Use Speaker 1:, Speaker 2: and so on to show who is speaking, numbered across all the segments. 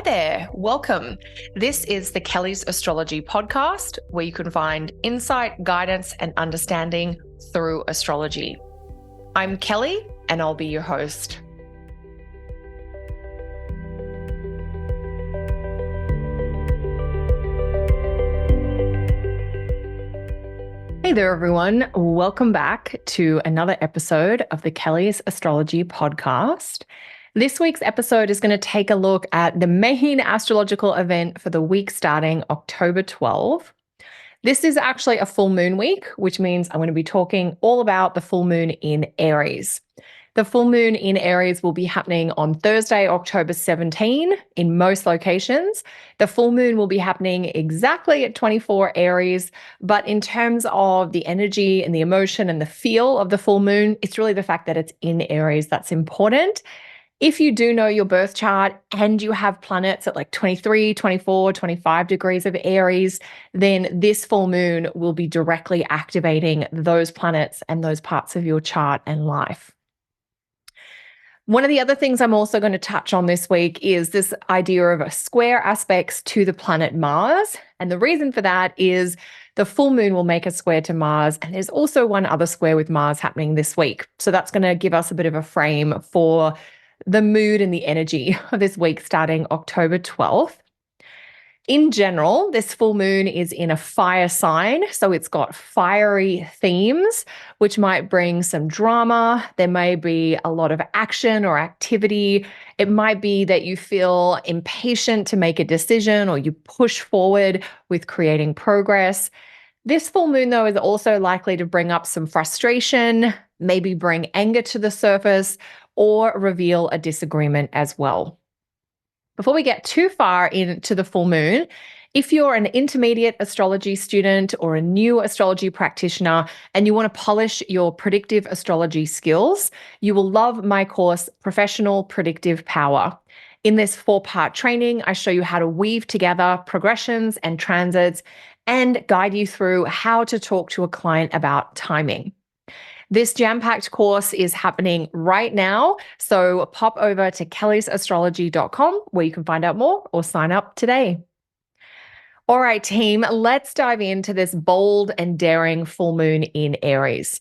Speaker 1: Hi there, welcome. This is the Kelly's Astrology podcast, where you can find insight, guidance, and understanding through astrology. I'm Kelly, and I'll be your host. Hey there, everyone. Welcome back to another episode of the Kelly's Astrology podcast. This week's episode is going to take a look at the main astrological event for the week starting October 12. This is actually a full moon week, which means I'm going to be talking all about the full moon in Aries. The full moon in Aries will be happening on Thursday, October 17 in most locations. The full moon will be happening exactly at 24 Aries, but in terms of the energy and the emotion and the feel of the full moon, it's really the fact that it's in Aries that's important. If you do know your birth chart and you have planets at like 23, 24, 25 degrees of Aries, then this full moon will be directly activating those planets and those parts of your chart and life. One of the other things I'm also going to touch on this week is this idea of square aspects to the planet Mars. And the reason for that is the full moon will make a square to Mars. And there's also one other square with Mars happening this week. So that's going to give us a bit of a frame for the mood and the energy of this week starting October 12th. In general, this full moon is in a fire sign, so it's got fiery themes, which might bring some drama. There may be a lot of action or activity. It might be that you feel impatient to make a decision or you push forward with creating progress. This full moon, though, is also likely to bring up some frustration, maybe bring anger to the surface, or reveal a disagreement as well. Before we get too far into the full moon, if you're an intermediate astrology student or a new astrology practitioner and you want to polish your predictive astrology skills, you will love my course, Professional Predictive Power. In this 4-part training, I show you how to weave together progressions and transits and guide you through how to talk to a client about timing. This jam-packed course is happening right now, so pop over to kellysastrology.com where you can find out more or sign up today. All right, team, let's dive into this bold and daring full moon in Aries.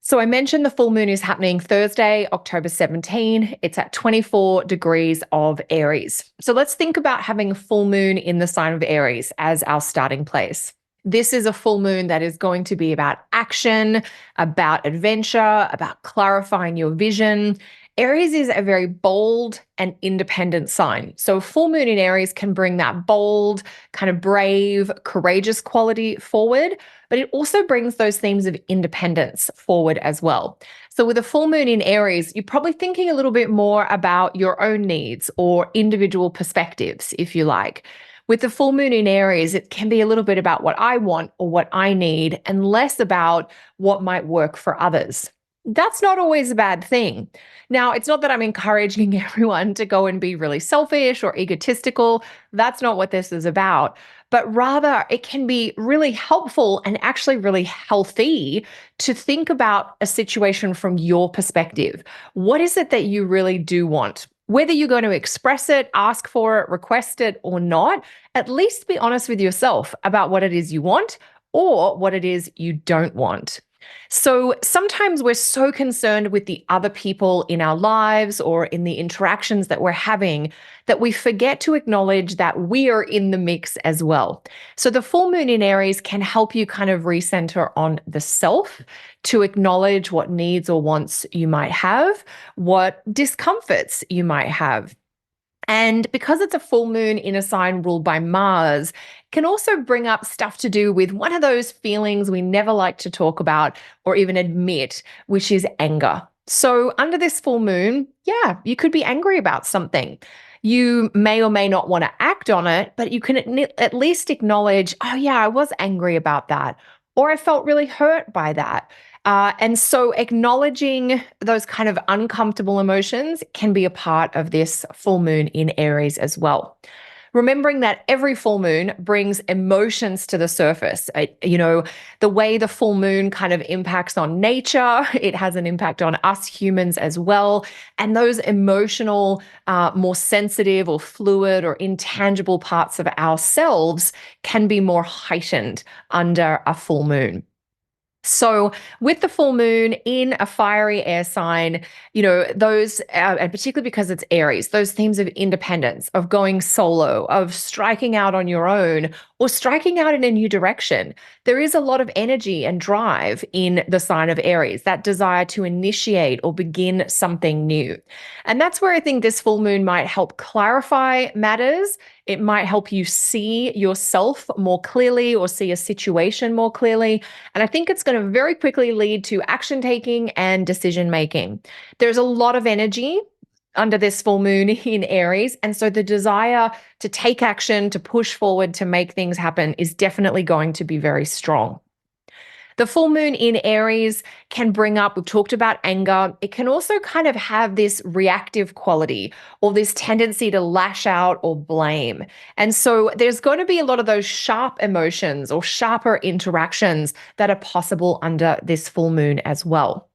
Speaker 1: So I mentioned the full moon is happening Thursday, October 17. It's at 24 degrees of Aries. So let's think about having a full moon in the sign of Aries as our starting place. This is a full moon that is going to be about action, about adventure, about clarifying your vision. Aries is a very bold and independent sign. So a full moon in Aries can bring that bold, kind of brave, courageous quality forward, but it also brings those themes of independence forward as well. So with a full moon in Aries, you're probably thinking a little bit more about your own needs or individual perspectives, if you like. With the full moon in Aries, it can be a little bit about what I want or what I need and less about what might work for others. That's not always a bad thing. Now, it's not that I'm encouraging everyone to go and be really selfish or egotistical. That's not what this is about. But rather, it can be really helpful and actually really healthy to think about a situation from your perspective. What is it that you really do want? Whether you're going to express it, ask for it, request it or not, at least be honest with yourself about what it is you want or what it is you don't want. So sometimes we're so concerned with the other people in our lives or in the interactions that we're having that we forget to acknowledge that we are in the mix as well. So the full moon in Aries can help you kind of recenter on the self, to acknowledge what needs or wants you might have, what discomforts you might have. And because it's a full moon in a sign ruled by Mars, it can also bring up stuff to do with one of those feelings we never like to talk about or even admit, which is anger. So under this full moon, you could be angry about something. You may or may not want to act on it, but you can at least acknowledge, I was angry about that, or I felt really hurt by that. And so acknowledging those kind of uncomfortable emotions can be a part of this full moon in Aries as well. remembering that every full moon brings emotions to the surface. The way the full moon kind of impacts on nature, it has an impact on us humans as well. And those emotional, more sensitive or fluid or intangible parts of ourselves can be more heightened under a full moon. So, with the full moon in a fiery air sign, those, and particularly because it's Aries, those themes of independence, of going solo, of striking out on your own, or striking out in a new direction. There is a lot of energy and drive in the sign of Aries, that desire to initiate or begin something new. And that's where I think this full moon might help clarify matters. It might help you see yourself more clearly or see a situation more clearly. And I think it's going to very quickly lead to action taking and decision making. There's a lot of energy under this full moon in Aries. And so the desire to take action, to push forward, to make things happen is definitely going to be very strong. The full moon in Aries can bring up, we've talked about anger. It can also kind of have this reactive quality or this tendency to lash out or blame. And so there's going to be a lot of those sharp emotions or sharper interactions that are possible under this full moon as well.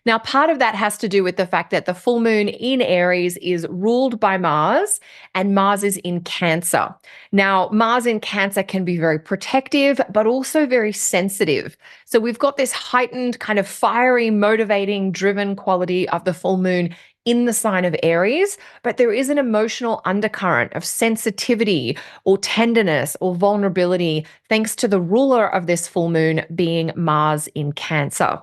Speaker 1: Now, part of that has to do with the fact that the full moon in Aries is ruled by Mars, and Mars is in Cancer. Now, Mars in Cancer can be very protective, but also very sensitive. So we've got this heightened kind of fiery, motivating, driven quality of the full moon in the sign of Aries, but there is an emotional undercurrent of sensitivity or tenderness or vulnerability, thanks to the ruler of this full moon being Mars in Cancer.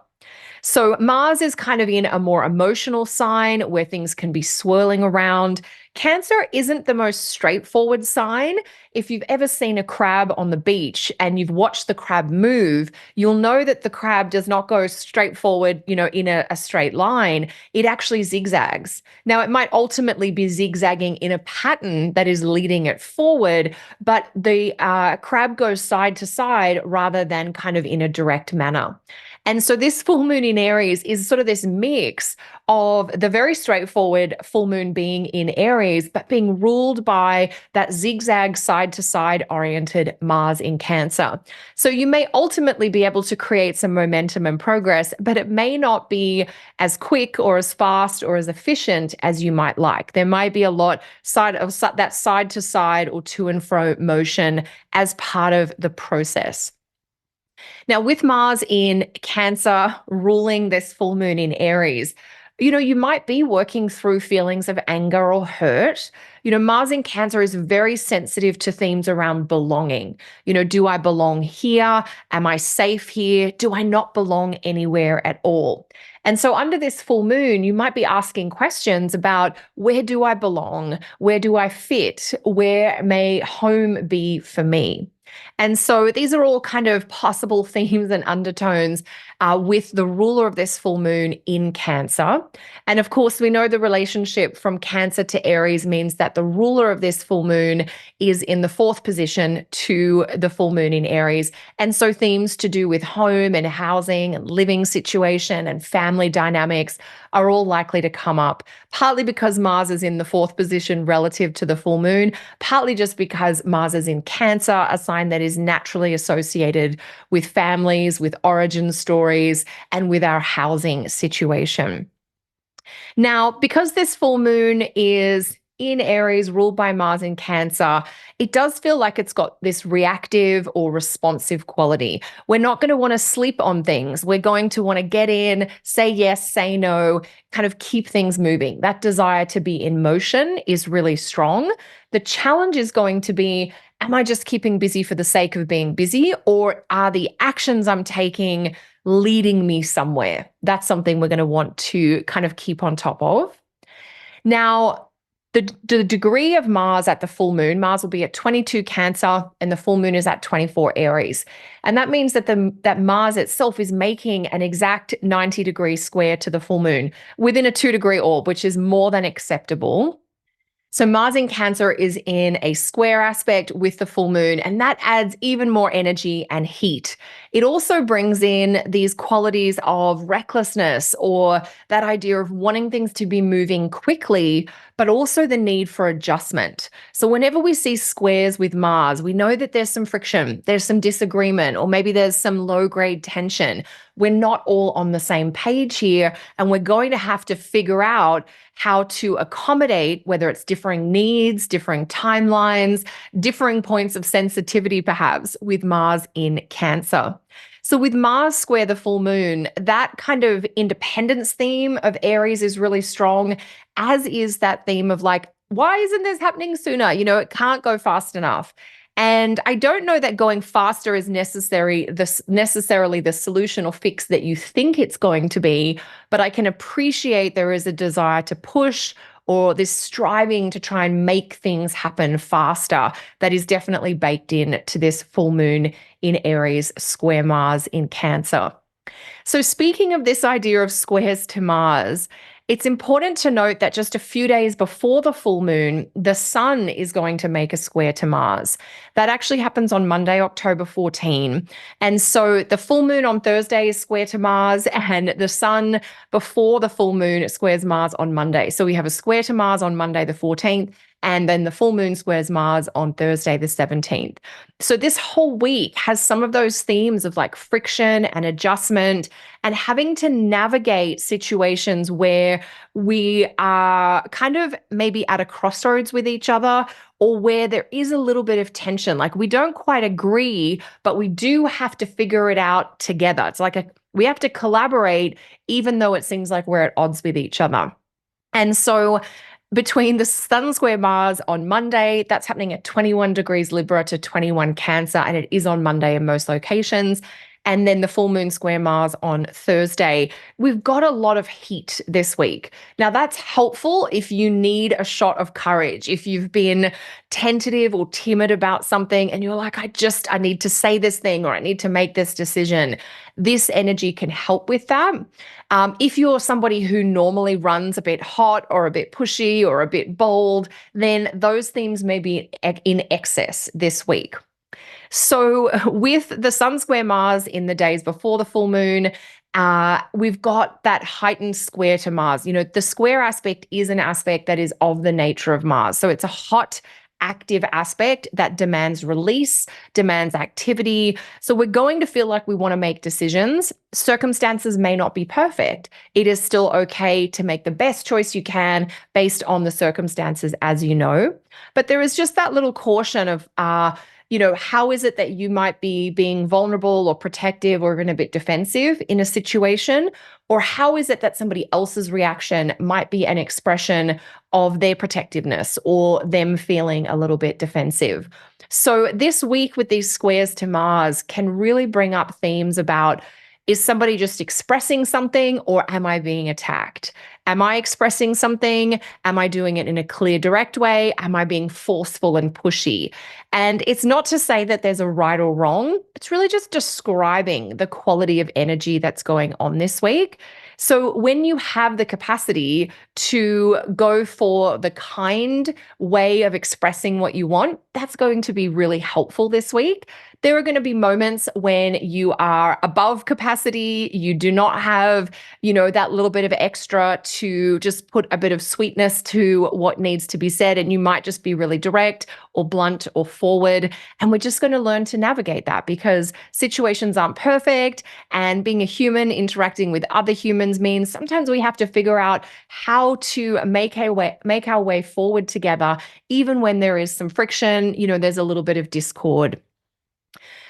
Speaker 1: So Mars is kind of in a more emotional sign where things can be swirling around. Cancer isn't the most straightforward sign. If you've ever seen a crab on the beach and you've watched the crab move, you'll know that the crab does not go straight forward, in a straight line. It actually zigzags. Now, it might ultimately be zigzagging in a pattern that is leading it forward, but the crab goes side to side rather than kind of in a direct manner. And so this full moon in Aries is sort of this mix of the very straightforward full moon being in Aries, but being ruled by that zigzag side to side oriented Mars in Cancer. So you may ultimately be able to create some momentum and progress, but it may not be as quick or as fast or as efficient as you might like. There might be a lot of that side to side or to and fro motion as part of the process. Now, with Mars in Cancer ruling this full moon in Aries, you might be working through feelings of anger or hurt. Mars in Cancer is very sensitive to themes around belonging. Do I belong here? Am I safe here? Do I not belong anywhere at all? And so under this full moon, you might be asking questions about, where do I belong? Where do I fit? Where may home be for me? And so these are all kind of possible themes and undertones with the ruler of this full moon in Cancer. And of course, we know the relationship from Cancer to Aries means that the ruler of this full moon is in the fourth position to the full moon in Aries. And so themes to do with home and housing and living situation and family dynamics are all likely to come up, partly because Mars is in the fourth position relative to the full moon, partly just because Mars is in Cancer, a sign that is naturally associated with families, with origin stories, and with our housing situation. Now, because this full moon is in Aries, ruled by Mars in Cancer, it does feel like it's got this reactive or responsive quality. We're not going to want to sleep on things. We're going to want to get in, say yes, say no, kind of keep things moving. That desire to be in motion is really strong. The challenge is going to be, am I just keeping busy for the sake of being busy, or are the actions I'm taking leading me somewhere? That's something we're going to want to kind of keep on top of. Now, the degree of Mars at the full moon, Mars will be at 22 Cancer and the full moon is at 24 Aries. And that means that that Mars itself is making an exact 90-degree square to the full moon within a 2-degree orb, which is more than acceptable. So Mars in Cancer is in a square aspect with the full moon, and that adds even more energy and heat. It also brings in these qualities of recklessness or that idea of wanting things to be moving quickly, but also the need for adjustment. So whenever we see squares with Mars, we know that there's some friction, there's some disagreement, or maybe there's some low grade tension. We're not all on the same page here, and we're going to have to figure out how to accommodate, whether it's differing needs, differing timelines, differing points of sensitivity, perhaps, with Mars in Cancer. So, with Mars square the full moon, that kind of independence theme of Aries is really strong, as is that theme of like, why isn't this happening sooner? It can't go fast enough. And I don't know that going faster is necessarily the solution or fix that you think it's going to be, but I can appreciate there is a desire to push or this striving to try and make things happen faster that is definitely baked in to this full moon in Aries square Mars in Cancer. So, speaking of this idea of squares to Mars, it's important to note that just a few days before the full moon, the sun is going to make a square to Mars. That actually happens on Monday, October 14. And so the full moon on Thursday is square to Mars, and the sun before the full moon squares Mars on Monday. So we have a square to Mars on Monday, the 14th. And then the full moon squares Mars on Thursday, the 17th. So this whole week has some of those themes of like friction and adjustment and having to navigate situations where we are kind of maybe at a crossroads with each other or where there is a little bit of tension. Like we don't quite agree, but we do have to figure it out together. It's like we have to collaborate, even though it seems like we're at odds with each other. And so between the Sun square Mars on Monday, that's happening at 21 degrees Libra to 21 Cancer, and it is on Monday in most locations. And then the full moon square Mars on Thursday. We've got a lot of heat this week. Now, that's helpful if you need a shot of courage, if you've been tentative or timid about something and you're like, I need to say this thing or I need to make this decision. This energy can help with that. If you're somebody who normally runs a bit hot or a bit pushy or a bit bold, then those themes may be in excess this week. So, with the Sun square Mars in the days before the full moon, we've got that heightened square to Mars. The square aspect is an aspect that is of the nature of Mars. So, it's a hot, active aspect that demands release, demands activity. So, we're going to feel like we want to make decisions. Circumstances may not be perfect. It is still okay to make the best choice you can based on the circumstances, as you know. But there is just that little caution of, how is it that you might be being vulnerable or protective or even a bit defensive in a situation? Or how is it that somebody else's reaction might be an expression of their protectiveness or them feeling a little bit defensive? So this week with these squares to Mars can really bring up themes about, is somebody just expressing something or am I being attacked? Am I expressing something? Am I doing it in a clear, direct way? Am I being forceful and pushy? And it's not to say that there's a right or wrong. It's really just describing the quality of energy that's going on this week. So when you have the capacity to go for the kind way of expressing what you want, that's going to be really helpful this week. There are going to be moments when you are above capacity, you do not have, that little bit of extra to just put a bit of sweetness to what needs to be said, and you might just be really direct or blunt or forward. And we're just going to learn to navigate that because situations aren't perfect, and being a human interacting with other humans means sometimes we have to figure out how to make our way forward together, even when there is some friction, there's a little bit of discord.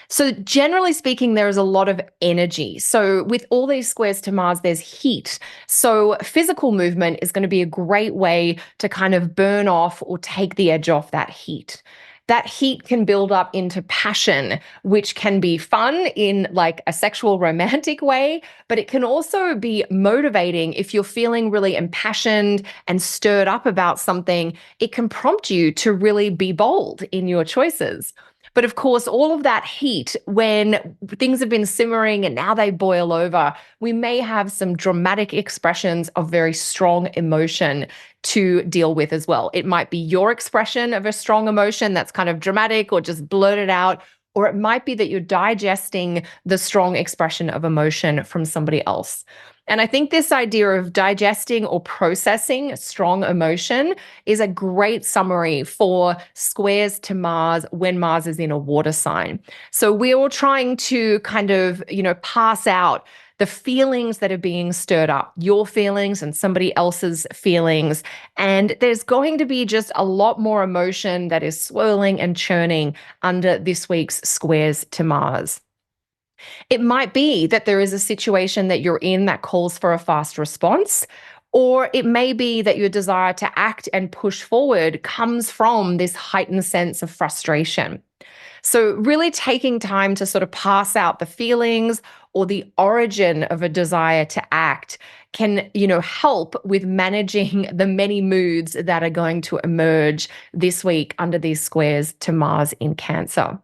Speaker 1: So generally speaking, there is a lot of energy. So with all these squares to Mars, there's heat. So physical movement is going to be a great way to kind of burn off or take the edge off that heat. That heat can build up into passion, which can be fun in like a sexual romantic way, but it can also be motivating if you're feeling really impassioned and stirred up about something. It can prompt you to really be bold in your choices. But of course, all of that heat, when things have been simmering and now they boil over, we may have some dramatic expressions of very strong emotion to deal with as well. It might be your expression of a strong emotion that's kind of dramatic or just blurted out, or it might be that you're digesting the strong expression of emotion from somebody else. And I think this idea of digesting or processing strong emotion is a great summary for squares to Mars when Mars is in a water sign. So we're all trying to kind of, pass out the feelings that are being stirred up, your feelings and somebody else's feelings. And there's going to be just a lot more emotion that is swirling and churning under this week's squares to Mars. It might be that there is a situation that you're in that calls for a fast response, or it may be that your desire to act and push forward comes from this heightened sense of frustration. So, really taking time to sort of pass out the feelings or the origin of a desire to act can, help with managing the many moods that are going to emerge this week under these squares to Mars in Cancer.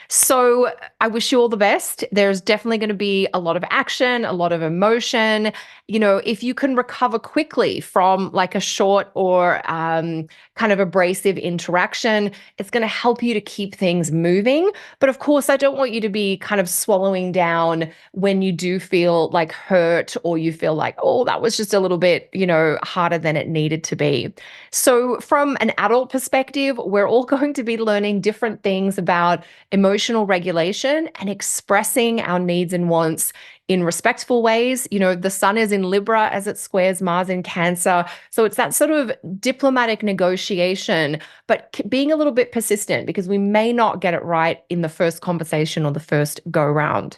Speaker 1: So I wish you all the best. There's definitely going to be a lot of action, a lot of emotion. If you can recover quickly from like a short or kind of abrasive interaction, it's going to help you to keep things moving. But of course, I don't want you to be kind of swallowing down when you do feel like hurt or you feel like, oh, that was just a little bit, harder than it needed to be. So from an adult perspective, we're all going to be learning different things about emotional regulation and expressing our needs and wants in respectful ways. The sun is in Libra as it squares Mars in Cancer. So it's that sort of diplomatic negotiation, but being a little bit persistent because we may not get it right in the first conversation or the first go round.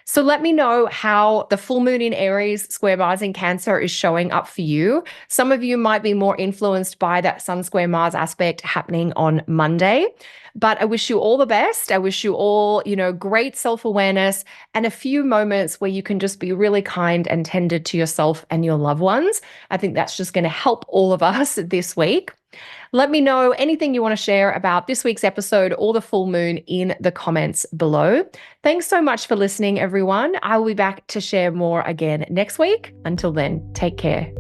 Speaker 1: So let me know how the full moon in Aries square Mars in Cancer is showing up for you. Some of you might be more influenced by that Sun square Mars aspect happening on Monday. But I wish you all the best. I wish you all, great self-awareness and a few moments where you can just be really kind and tender to yourself and your loved ones. I think that's just going to help all of us this week. Let me know anything you want to share about this week's episode or the full moon in the comments below. Thanks so much for listening, everyone. I will be back to share more again next week. Until then, take care.